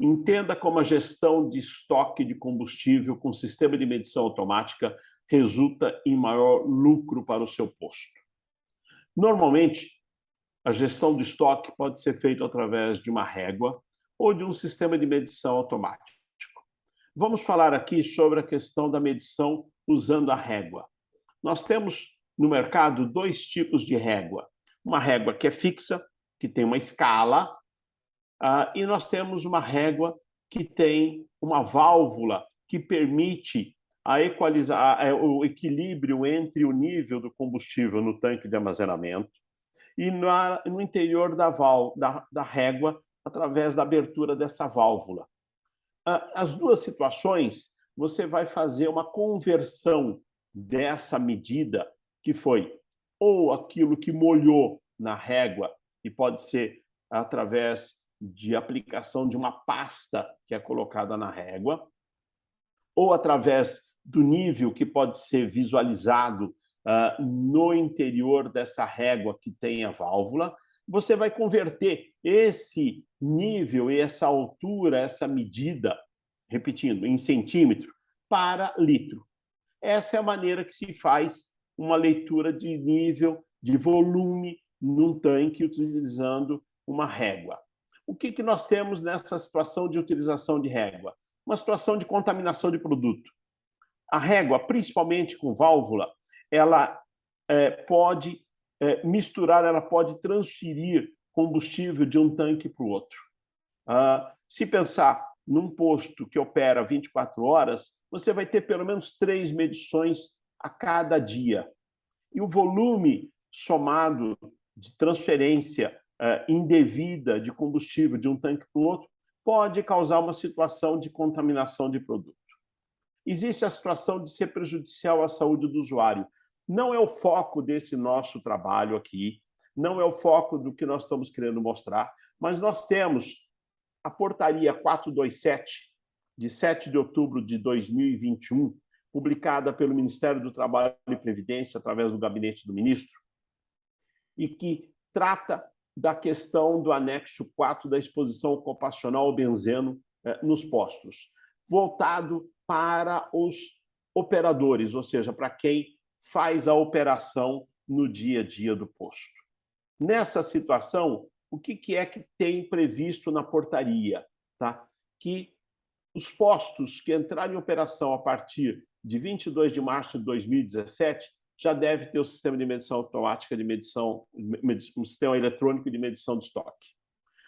Entenda como a gestão de estoque de combustível com sistema de medição automática resulta em maior lucro para o seu posto. Normalmente, a gestão do estoque pode ser feita através de uma régua ou de um sistema de medição automático. Vamos falar aqui sobre a questão da medição usando a régua. Nós temos no mercado dois tipos de régua. Uma régua que é fixa, que tem uma escala, e nós temos uma régua que tem uma válvula que permite o equilíbrio entre o nível do combustível no tanque de armazenamento e no interior da régua, através da abertura dessa válvula. As duas situações, você vai fazer uma conversão dessa medida, que foi ou aquilo que molhou na régua, e pode ser através de aplicação de uma pasta que é colocada na régua, ou através do nível que pode ser visualizado no interior dessa régua que tem a válvula. Você vai converter esse nível, essa altura, essa medida, repetindo, em centímetro, para litro. Essa é a maneira que se faz uma leitura de nível, de volume, num tanque, utilizando uma régua. O que nós temos nessa situação de utilização de régua? Uma situação de contaminação de produto. A régua, principalmente com válvula, ela pode misturar, ela pode transferir combustível de um tanque para o outro. Se pensar num posto que opera 24 horas, você vai ter pelo menos 3 medições a cada dia. E o volume somado de transferência indevida de combustível de um tanque para o outro pode causar uma situação de contaminação de produto. Existe a situação de ser prejudicial à saúde do usuário. Não é o foco desse nosso trabalho aqui, não é o foco do que nós estamos querendo mostrar, mas nós temos a portaria 427, de 7 de outubro de 2021, publicada pelo Ministério do Trabalho e Previdência, através do Gabinete do Ministro, e que trata da questão do anexo 4 da exposição ocupacional ao benzeno nos postos, voltado para os operadores, ou seja, para quem faz a operação no dia a dia do posto. Nessa situação, o que é que tem previsto na portaria? Tá? Que os postos que entrarem em operação a partir de 22 de março de 2017 já deve ter o sistema de medição automática de medição, um sistema eletrônico de medição de estoque.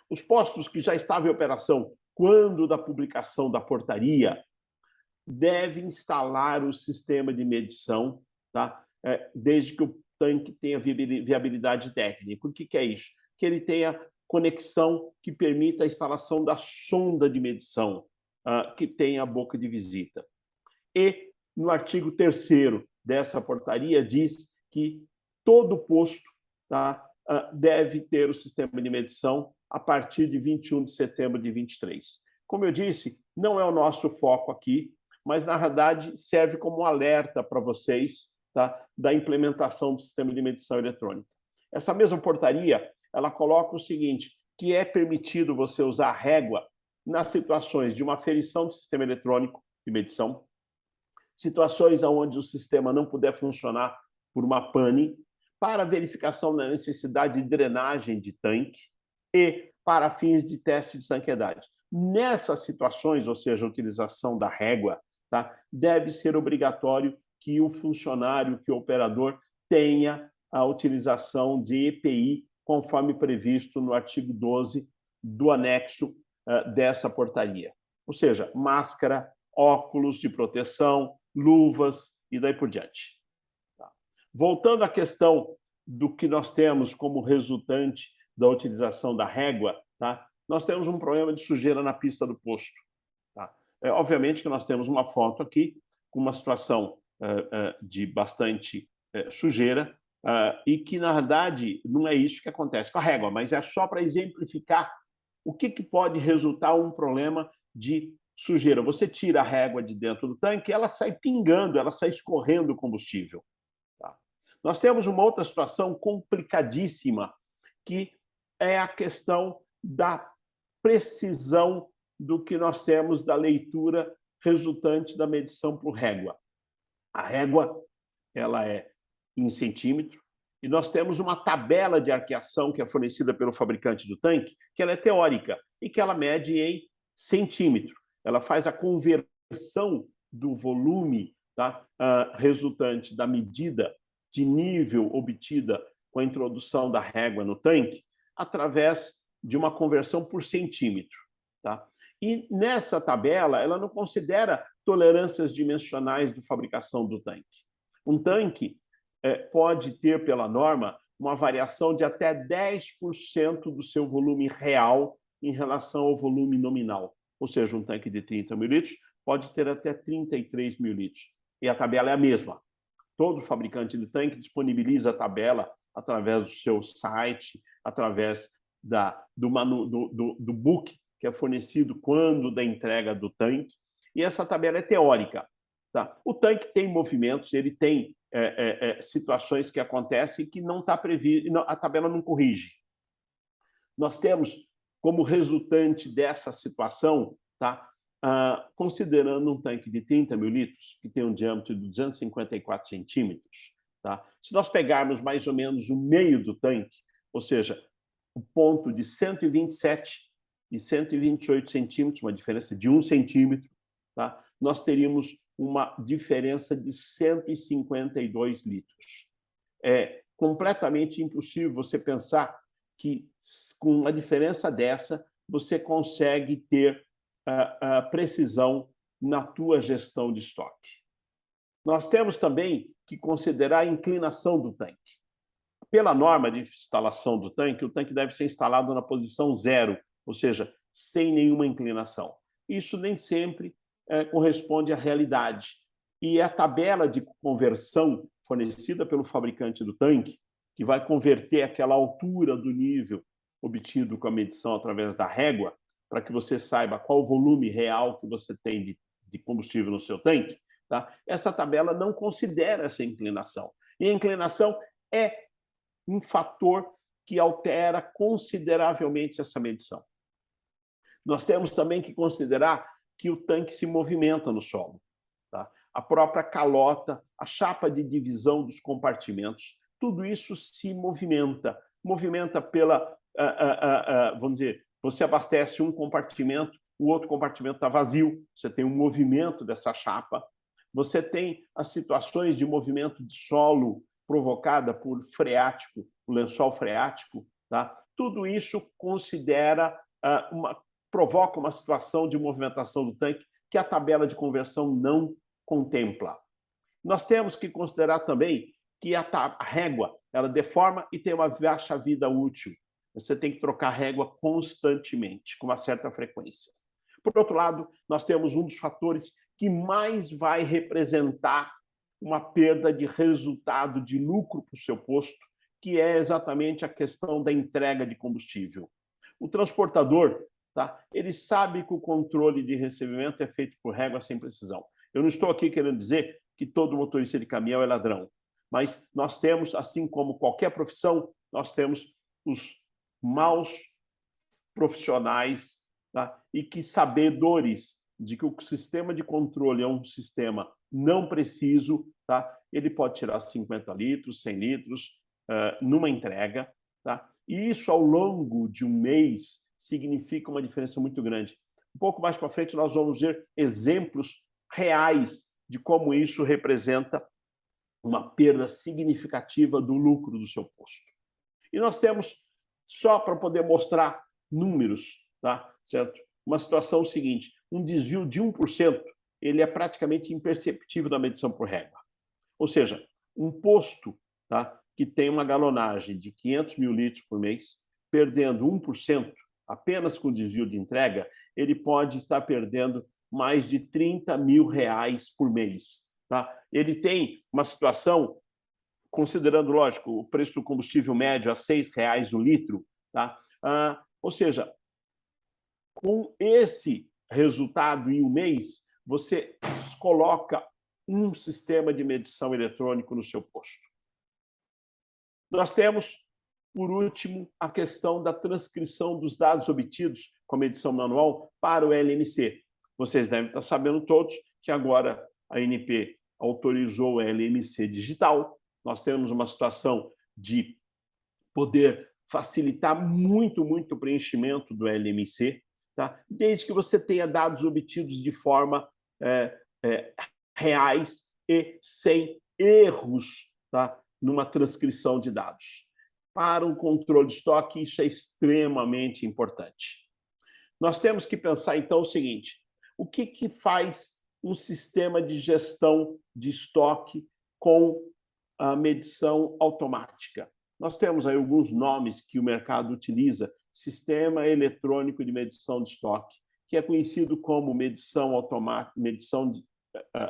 Os postos que já estavam em operação quando da publicação da portaria devem instalar o sistema de medição, tá? Desde que o tanque tenha viabilidade técnica. O que é isso? Que ele tenha conexão que permita a instalação da sonda de medição, que tenha a boca de visita. E, no artigo 3º dessa portaria, diz que todo posto, tá, deve ter o sistema de medição a partir de 21 de setembro de 23. Como eu disse, não é o nosso foco aqui, mas, na verdade, serve como um alerta para vocês, tá, da implementação do sistema de medição eletrônica. Essa mesma portaria, ela coloca o seguinte, que é permitido você usar régua nas situações de uma aferição do sistema eletrônico de medição, situações onde o sistema não puder funcionar por uma pane, para verificação da necessidade de drenagem de tanque e para fins de teste de estanqueidade. Nessas situações, ou seja, a utilização da régua, tá, deve ser obrigatório que o funcionário, que o operador tenha a utilização de EPI, conforme previsto no artigo 12 do anexo dessa portaria. Ou seja, máscara, óculos de proteção, luvas e daí por diante. Tá. Voltando à questão do que nós temos como resultante da utilização da régua, tá? Nós temos um problema de sujeira na pista do posto. Tá? Obviamente que nós temos uma foto aqui com uma situação de bastante sujeira e que, na verdade, não é isso que acontece com a régua, mas é só para exemplificar o que pode resultar um problema de sujeira. Você tira a régua de dentro do tanque, ela sai pingando, ela sai escorrendo o combustível. Tá? Nós temos uma outra situação complicadíssima, que é a questão da precisão do que nós temos da leitura resultante da medição por régua. A régua, ela é em centímetro, e nós temos uma tabela de arqueação que é fornecida pelo fabricante do tanque, que ela é teórica e que ela mede em centímetro. Ela faz a conversão do volume, tá, resultante da medida de nível obtida com a introdução da régua no tanque, através de uma conversão por centímetro. Tá? E nessa tabela, ela não considera tolerâncias dimensionais de fabricação do tanque. Um tanque pode ter, pela norma, uma variação de até 10% do seu volume real em relação ao volume nominal. Ou seja, um tanque de 30 mil litros pode ter até 33 mil litros. E a tabela é a mesma. Todo fabricante de tanque disponibiliza a tabela através do seu site, através do book que é fornecido quando da entrega do tanque. E essa tabela é teórica. Tá? O tanque tem movimentos, ele tem situações que acontecem que não está previsto, a tabela não corrige. Nós temos, como resultante dessa situação, tá? Considerando um tanque de 30 mil litros, que tem um diâmetro de 254 centímetros, tá? Se nós pegarmos mais ou menos o meio do tanque, ou seja, o ponto de 127 e 128 centímetros, uma diferença de 1 centímetro, tá? Nós teríamos uma diferença de 152 litros. É completamente impossível você pensar que, com uma diferença dessa, você consegue ter precisão na tua gestão de estoque. Nós temos também que considerar a inclinação do tanque. Pela norma de instalação do tanque, o tanque deve ser instalado na posição zero, ou seja, sem nenhuma inclinação. Isso nem sempre corresponde à realidade. E a tabela de conversão fornecida pelo fabricante do tanque, que vai converter aquela altura do nível obtido com a medição através da régua, para que você saiba qual o volume real que você tem de combustível no seu tanque, tá? Essa tabela não considera essa inclinação. E a inclinação é um fator que altera consideravelmente essa medição. Nós temos também que considerar que o tanque se movimenta no solo. Tá? A própria calota, a chapa de divisão dos compartimentos, tudo isso se movimenta. Movimenta pela, vamos dizer, você abastece um compartimento, o outro compartimento está vazio, você tem um movimento dessa chapa. Você tem as situações de movimento de solo provocada por freático, o lençol freático. Tá? Tudo isso provoca uma situação de movimentação do tanque que a tabela de conversão não contempla. Nós temos que considerar também que a régua ela deforma e tem uma baixa vida útil. Você tem que trocar a régua constantemente, com uma certa frequência. Por outro lado, nós temos um dos fatores que mais vai representar uma perda de resultado, de lucro para o seu posto, que é exatamente a questão da entrega de combustível. O transportador, tá? Ele sabe que o controle de recebimento é feito por régua sem precisão. Eu não estou aqui querendo dizer que todo motorista de caminhão é ladrão, mas nós temos, assim como qualquer profissão, nós temos os maus profissionais, tá? E que sabedores de que o sistema de controle é um sistema não preciso, tá? Ele pode tirar 50 litros, 100 litros numa entrega, tá? E isso, ao longo de um mês, significa uma diferença muito grande. Um pouco mais para frente, nós vamos ver exemplos reais de como isso representa uma perda significativa do lucro do seu posto. E nós temos, só para poder mostrar números, tá? Certo? Uma situação seguinte, um desvio de 1%, ele é praticamente imperceptível na medição por régua. Ou seja, um posto, tá, que tem uma galonagem de 500 mil litros por mês, perdendo 1%, apenas com desvio de entrega, ele pode estar perdendo mais de 30 mil reais por mês. Tá? Ele tem uma situação, considerando, lógico, o preço do combustível médio a R$6 o litro, tá? Ou seja, com esse resultado em um mês, você coloca um sistema de medição eletrônico no seu posto. Nós temos por último, a questão da transcrição dos dados obtidos com a medição manual para o LMC. Vocês devem estar sabendo todos que agora a ANP autorizou o LMC digital. Nós temos uma situação de poder facilitar muito o preenchimento do LMC, tá? Desde que você tenha dados obtidos de forma reais e sem erros, tá? Numa transcrição de dados. Para um controle de estoque, isso é extremamente importante. Nós temos que pensar, então, o seguinte: o que faz um sistema de gestão de estoque com a medição automática? Nós temos aí alguns nomes que o mercado utiliza: Sistema Eletrônico de Medição de Estoque, que é conhecido como medição automática,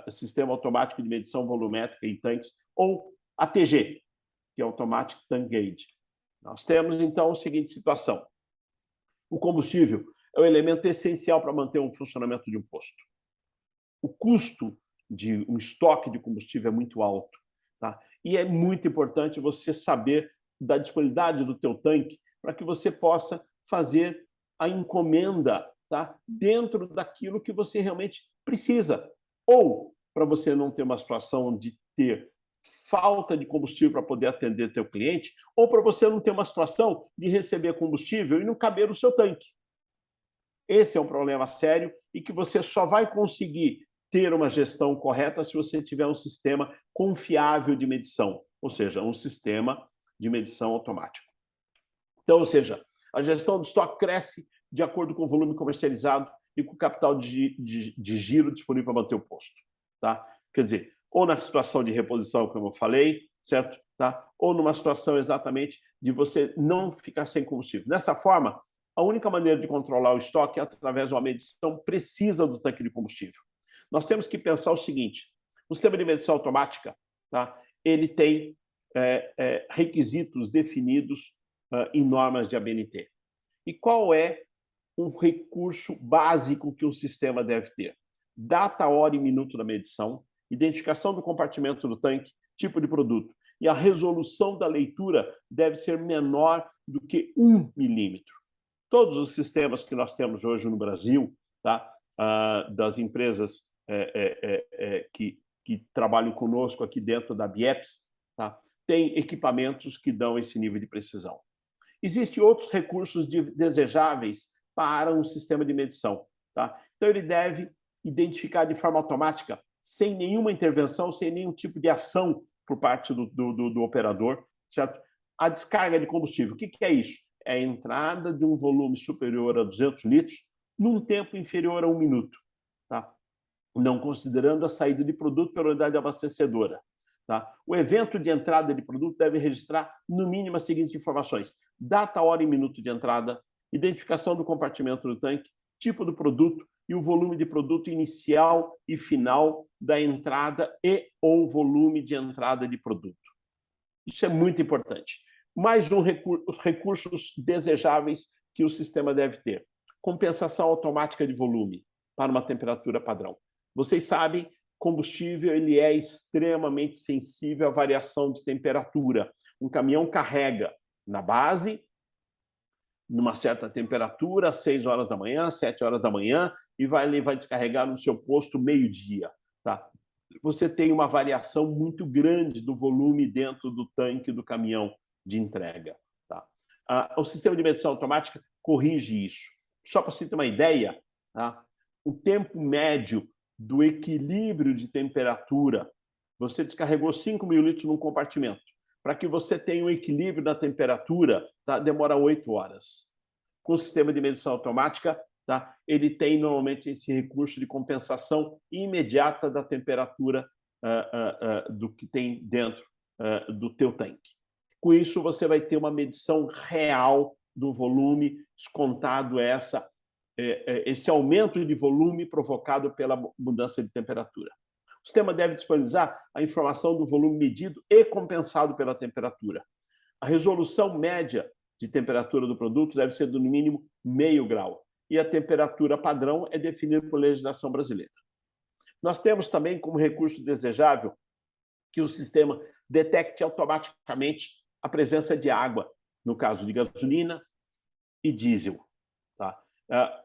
Sistema Automático de Medição Volumétrica em Tanques, ou ATG, que é Automatic Tank Gauge. Nós temos, então, a seguinte situação: o combustível é o elemento essencial para manter o funcionamento de um posto. O custo de um estoque de combustível é muito alto, tá? E é muito importante você saber da disponibilidade do teu tanque para que você possa fazer a encomenda, tá? Dentro daquilo que você realmente precisa. Ou para você não ter uma situação de ter falta de combustível para poder atender teu cliente, ou para você não ter uma situação de receber combustível e não caber no seu tanque. Esse é um problema sério e que você só vai conseguir ter uma gestão correta se você tiver um sistema confiável de medição, ou seja, um sistema de medição automático. Então, ou seja, a gestão do estoque cresce de acordo com o volume comercializado e com o capital de giro disponível para manter o posto, tá? Quer dizer, ou na situação de reposição, como eu falei, certo? Tá? Ou numa situação exatamente de você não ficar sem combustível. Dessa forma, a única maneira de controlar o estoque é através de uma medição precisa do tanque de combustível. Nós temos que pensar o seguinte: o sistema de medição automática, tá? Ele tem requisitos definidos em normas de ABNT. E qual é um recurso básico que um sistema deve ter? Data, hora e minuto da medição, identificação do compartimento do tanque, tipo de produto. E a resolução da leitura deve ser menor do que 1 milímetro. Todos os sistemas que nós temos hoje no Brasil, tá? Das empresas que trabalham conosco aqui dentro da BIEPS, tá? Tem equipamentos que dão esse nível de precisão. Existem outros recursos desejáveis para um sistema de medição, tá? Então, ele deve identificar de forma automática, sem nenhuma intervenção, sem nenhum tipo de ação por parte do operador, certo? A descarga de combustível. O que é isso? É a entrada de um volume superior a 200 litros num tempo inferior a 1 minuto, tá? Não considerando a saída de produto pela unidade abastecedora. Tá? O evento de entrada de produto deve registrar, no mínimo, as seguintes informações: data, hora e minuto de entrada, identificação do compartimento do tanque, tipo do produto e o volume de produto inicial e final da entrada e ou volume de entrada de produto. Isso é muito importante. Mais recursos desejáveis que o sistema deve ter: compensação automática de volume para uma temperatura padrão. Vocês sabem, combustível ele é extremamente sensível à variação de temperatura. Um caminhão carrega na base, numa certa temperatura, às 6 horas da manhã, 7 horas da manhã, e vai descarregar no seu posto meio-dia. Tá? Você tem uma variação muito grande do volume dentro do tanque do caminhão de entrega. Tá? O sistema de medição automática corrige isso. Só para você ter uma ideia, tá? O tempo médio do equilíbrio de temperatura, você descarregou 5.000 litros num compartimento. Para que você tenha um equilíbrio da temperatura, tá? Demora 8 horas. Com o sistema de medição automática, tá? Ele tem normalmente esse recurso de compensação imediata da temperatura do que tem dentro do teu tanque. Com isso, você vai ter uma medição real do volume, descontado esse aumento de volume provocado pela mudança de temperatura. O sistema deve disponibilizar a informação do volume medido e compensado pela temperatura. A resolução média de temperatura do produto deve ser do mínimo 0,5 grau. E a temperatura padrão é definida por legislação brasileira. Nós temos também como recurso desejável que o sistema detecte automaticamente a presença de água no caso de gasolina e diesel. Tá?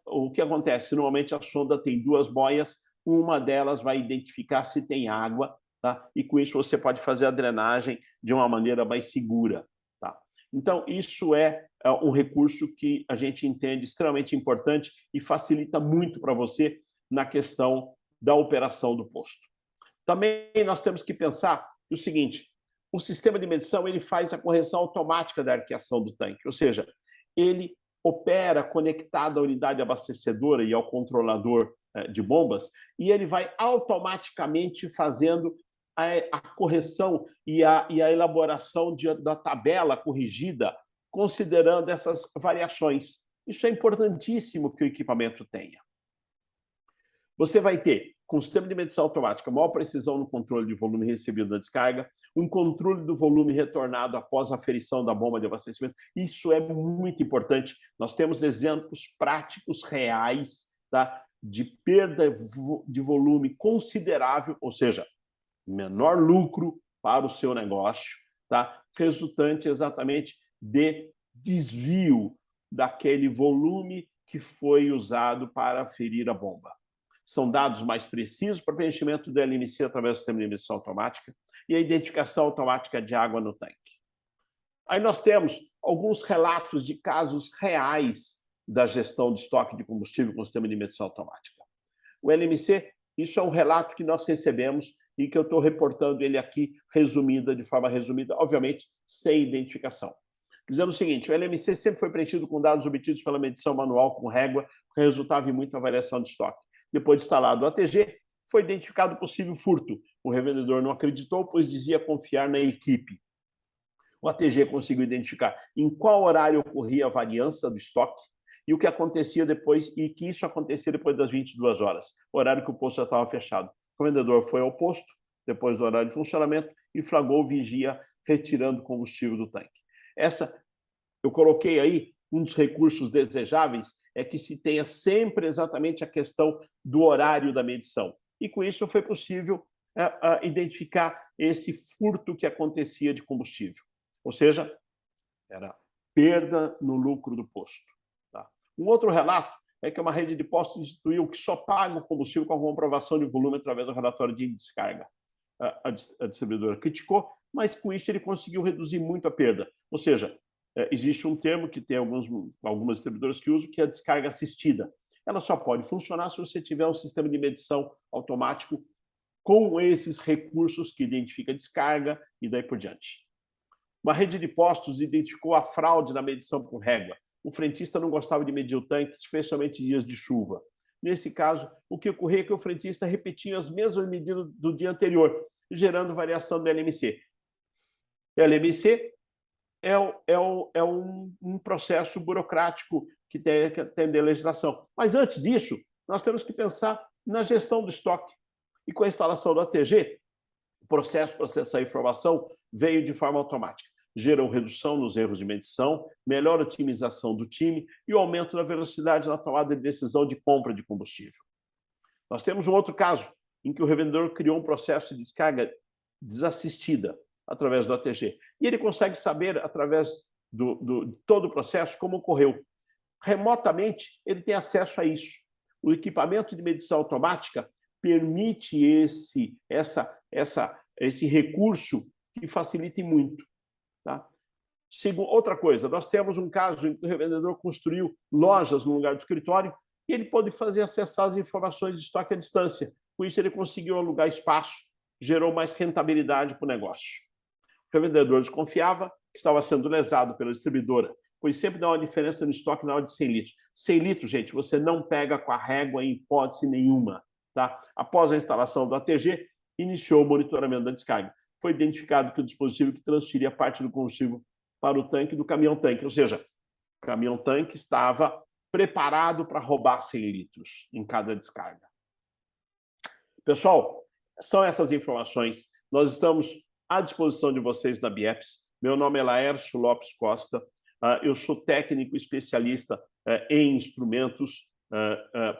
O que acontece? Normalmente a sonda tem duas boias, uma delas vai identificar se tem água, tá? E com isso você pode fazer a drenagem de uma maneira mais segura. Tá? Então, isso é um recurso que a gente entende extremamente importante e facilita muito para você na questão da operação do posto. Também nós temos que pensar o seguinte: o sistema de medição ele faz a correção automática da arqueação do tanque, ou seja, ele opera conectado à unidade abastecedora e ao controlador de bombas, e ele vai automaticamente fazendo a correção e a elaboração da tabela corrigida, considerando essas variações. Isso é importantíssimo que o equipamento tenha. Você vai ter, com o sistema de medição automática, maior precisão no controle de volume recebido da descarga, um controle do volume retornado após a aferição da bomba de abastecimento. Isso é muito importante. Nós temos exemplos práticos reais, tá, de perda de volume considerável, ou seja, menor lucro para o seu negócio, tá, resultante exatamente de desvio daquele volume que foi usado para aferir a bomba. São dados mais precisos para preenchimento do LMC através do sistema de medição automática e a identificação automática de água no tanque. Aí nós temos alguns relatos de casos reais da gestão de estoque de combustível com o sistema de medição automática. O LMC, isso é um relato que nós recebemos e que eu estou reportando ele aqui de forma resumida, obviamente sem identificação. Dizendo o seguinte: o LMC sempre foi preenchido com dados obtidos pela medição manual com régua, que resultava em muita variação de estoque. Depois de instalado o ATG, foi identificado possível furto. O revendedor não acreditou, pois dizia confiar na equipe. O ATG conseguiu identificar em qual horário ocorria a variância do estoque e o que acontecia depois, e que isso acontecia depois das 22 horas, horário que o posto já estava fechado. O vendedor foi ao posto, depois do horário de funcionamento, e flagrou o vigia retirando combustível do tanque. Eu coloquei aí, um dos recursos desejáveis é que se tenha sempre exatamente a questão do horário da medição. E com isso foi possível identificar esse furto que acontecia de combustível. Ou seja, era perda no lucro do posto. Tá? Um outro relato é que uma rede de postos instituiu que só paga o combustível com a comprovação de volume através do relatório de descarga. A distribuidora criticou, mas com isso ele conseguiu reduzir muito a perda. Ou seja, existe um termo que tem algumas distribuidoras que usam, que é a descarga assistida. Ela só pode funcionar se você tiver um sistema de medição automático com esses recursos que identifica a descarga e daí por diante. Uma rede de postos identificou a fraude na medição por régua. O frentista não gostava de medir o tanque, especialmente em dias de chuva. Nesse caso, o que ocorria é que o frentista repetia as mesmas medidas do dia anterior, gerando variação do LMC. LMC é um processo burocrático que tem que atender a legislação. Mas antes disso, nós temos que pensar na gestão do estoque. E com a instalação do ATG, o processo de processar a informação veio de forma automática. Gerou redução nos erros de medição, melhor otimização do time e o aumento da velocidade na tomada de decisão de compra de combustível. Nós temos um outro caso em que o revendedor criou um processo de descarga desassistida através do ATG. E ele consegue saber, através de todo o processo, como ocorreu. Remotamente, ele tem acesso a isso. O equipamento de medição automática permite esse recurso que facilite muito. Tá? Outra coisa, nós temos um caso em que o revendedor construiu lojas no lugar do escritório e ele pode acessar as informações de estoque à distância. Com isso, ele conseguiu alugar espaço, gerou mais rentabilidade para o negócio. O revendedor desconfiava que estava sendo lesado pela distribuidora, pois sempre dá uma diferença no estoque na hora de 100 litros. 100 litros, gente, você não pega com a régua em hipótese nenhuma. Tá? Após a instalação do ATG, iniciou o monitoramento da descarga. Foi identificado que o dispositivo que transferia parte do combustível para o tanque do caminhão-tanque, ou seja, o caminhão-tanque estava preparado para roubar 100 litros em cada descarga. Pessoal, são essas informações. Nós estamos à disposição de vocês na BIEPS. Meu nome é Laércio Lopes Costa. Eu sou técnico especialista em instrumentos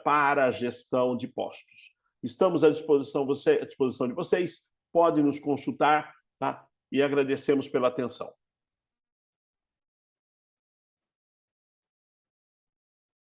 para a gestão de postos. Estamos à disposição de vocês. Podem nos consultar, tá? E agradecemos pela atenção.